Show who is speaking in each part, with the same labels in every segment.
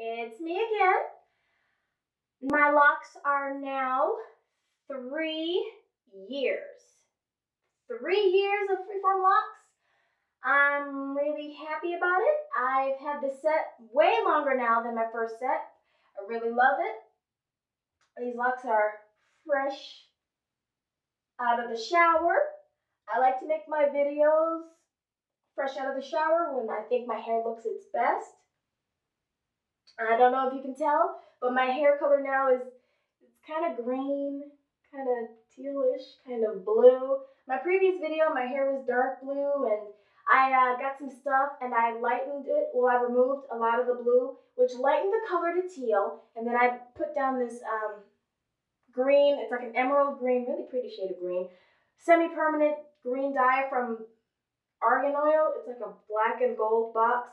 Speaker 1: It's me again. My locks are now 3 years. 3 years of Freeform Locs. I'm really happy about it. I've had this set way longer now than my first set. I really love it. These locks are fresh out of the shower. I like to make my videos fresh out of the shower when I think my hair looks its best. I don't know if you can tell, but my hair color now is kind of green, kind of tealish, kind of blue. My previous video, my hair was dark blue, and I got some stuff and I lightened it. Well, I removed a lot of the blue, which lightened the color to teal, and then I put down this green. It's like an emerald green, really pretty shade of green, semi-permanent green dye from Argan Oil. It's like a black and gold box.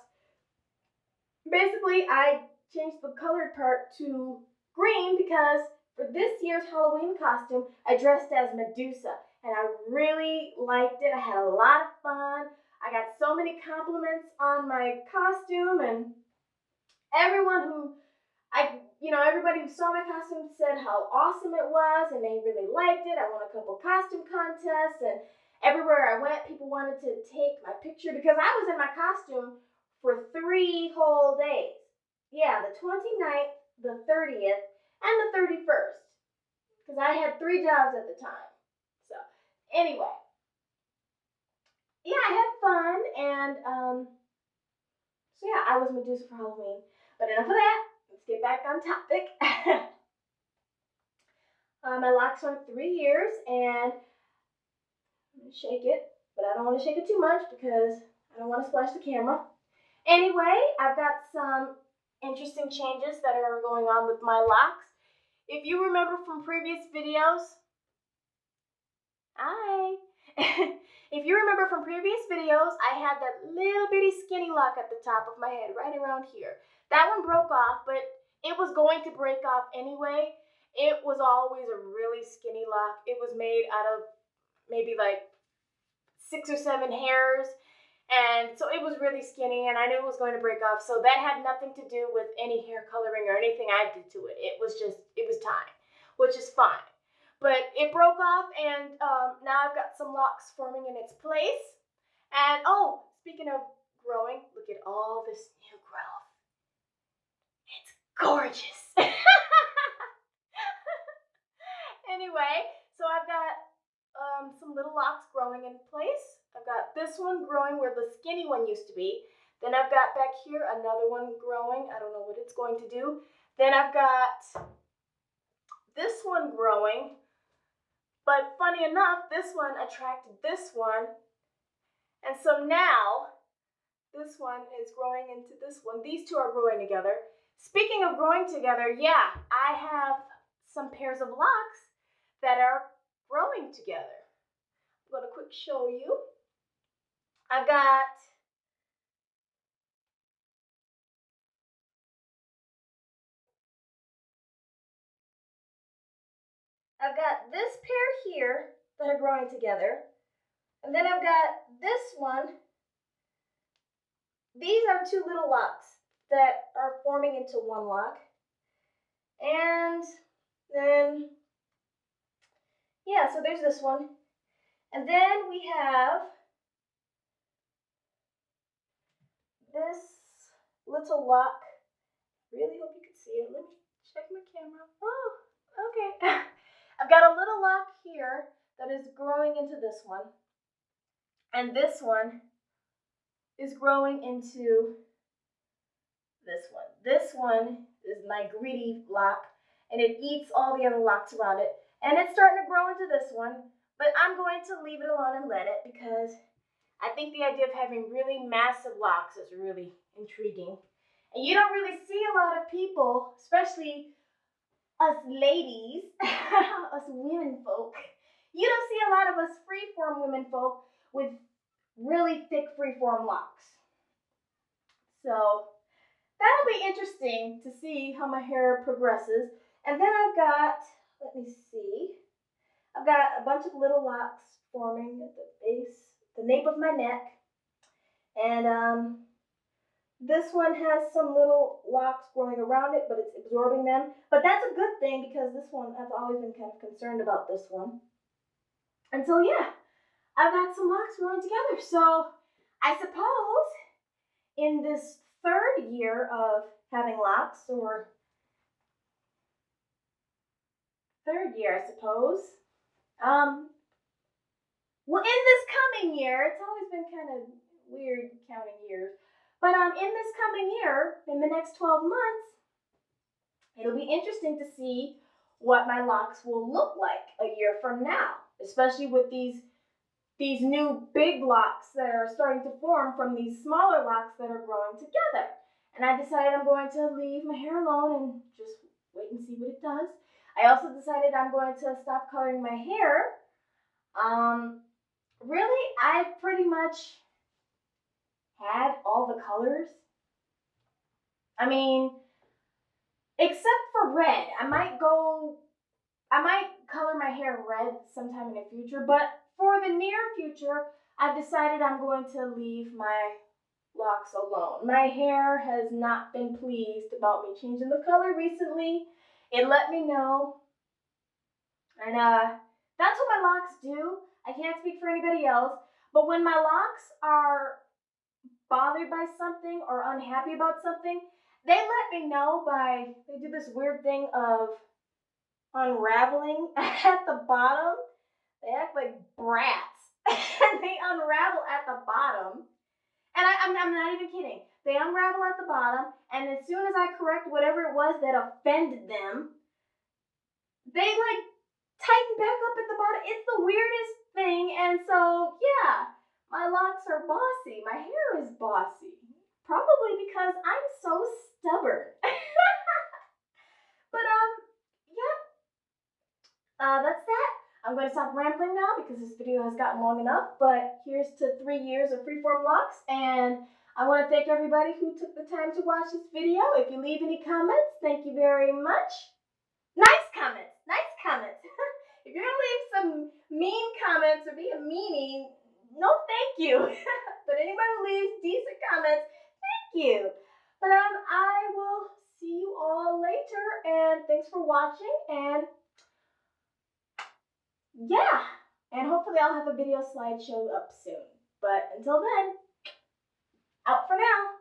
Speaker 1: Basically, I changed the colored part to green because for this year's Halloween costume, I dressed as Medusa, and I really liked it. I had a lot of fun. I got so many compliments on my costume, and everybody who saw my costume said how awesome it was, and they really liked it. I won a couple costume contests, and everywhere I went, people wanted to take my picture because I was in my costume for 3 whole days. Yeah, the 29th, the 30th, and the 31st. Because I had 3 jobs at the time. So, anyway. Yeah, I had fun, and, I was Medusa for Halloween. But enough of that. Let's get back on topic. My locks are 3 years, and I'm going to shake it. But I don't want to shake it too much because I don't want to splash the camera. Anyway, I've got some interesting changes that are going on with my locks. If you remember from previous videos, if you remember from previous videos, I had that little bitty skinny lock at the top of my head, right around here. That one broke off, but it was going to break off anyway. It was always a really skinny lock. It was made out of maybe like 6 or 7 hairs. And so it was really skinny, and I knew it was going to break off. So that had nothing to do with any hair coloring or anything I did to it. It was time, which is fine. But it broke off, and now I've got some locks forming in its place. And speaking of growing, look at all this new growth. It's gorgeous. Anyway, so I've got some little locks growing in place. I've got this one growing where the skinny one used to be. Then I've got back here another one growing. I don't know what it's going to do. Then I've got this one growing. But funny enough, this one attracted this one. And so now this one is growing into this one. These two are growing together. Speaking of growing together, yeah, I have some pairs of locks that are growing together. I'm going to quick show you. I've got this pair here that are growing together. And then I've got this one. These are 2 little locks that are forming into one lock. And then, so there's this one. And then we have this little lock. Really hope you can see it. Let me check my camera. Oh, okay. I've got a little lock here that is growing into this one. And this one is growing into this one. This one is my greedy lock, and it eats all the other locks around it. And it's starting to grow into this one, but I'm going to leave it alone and let it because I think the idea of having really massive locks is really intriguing. And you don't really see a lot of people, especially us ladies, us women folk. You don't see a lot of us freeform women folk with really thick freeform locks. So that'll be interesting to see how my hair progresses. And then I've got, let me see, I've got a bunch of little locks forming at the base, the nape of my neck. And This one has some little locks growing around it, but it's absorbing them. But that's a good thing because this one, I've always been kind of concerned about this one. And so, yeah, I've got some locks growing together. So I suppose in this third year of having locks, or third year, I suppose, well, in this coming year, it's always been kind of weird counting years, but in this coming year, in the next 12 months, it'll be interesting to see what my locks will look like a year from now, especially with these new big locks that are starting to form from these smaller locks that are growing together. And I decided I'm going to leave my hair alone and just wait and see what it does. I also decided I'm going to stop coloring my hair. Really, I've pretty much had all the colors. I mean, except for red. I might color my hair red sometime in the future, but for the near future, I've decided I'm going to leave my locks alone. My hair has not been pleased about me changing the color recently. It let me know, and that's what my locks do. I can't speak for anybody else, but when my locks are bothered by something or unhappy about something, they let me know they do this weird thing of unraveling at the bottom. They act like brats and they unravel at the bottom. And I'm not even kidding. They unravel at the bottom, and as soon as I correct whatever it was that offended them, they like tighten back up at the bottom. It's the weirdest thing. And so, yeah, my locks are bossy. My hair is bossy. Probably because I'm so stubborn. But yeah, that's that. I'm going to stop rambling now because this video has gotten long enough. But here's to 3 years of Freeform Locs, and I want to thank everybody who took the time to watch this video. If you leave any comments, thank you very much. Nice comments. Nice comments. If you're gonna leave some mean comments or be a meanie, no thank you. But anybody who leaves decent comments, thank you. But I will see you all later, and thanks for watching, and yeah, and hopefully I'll have a video slideshow up soon. But until then, out for now.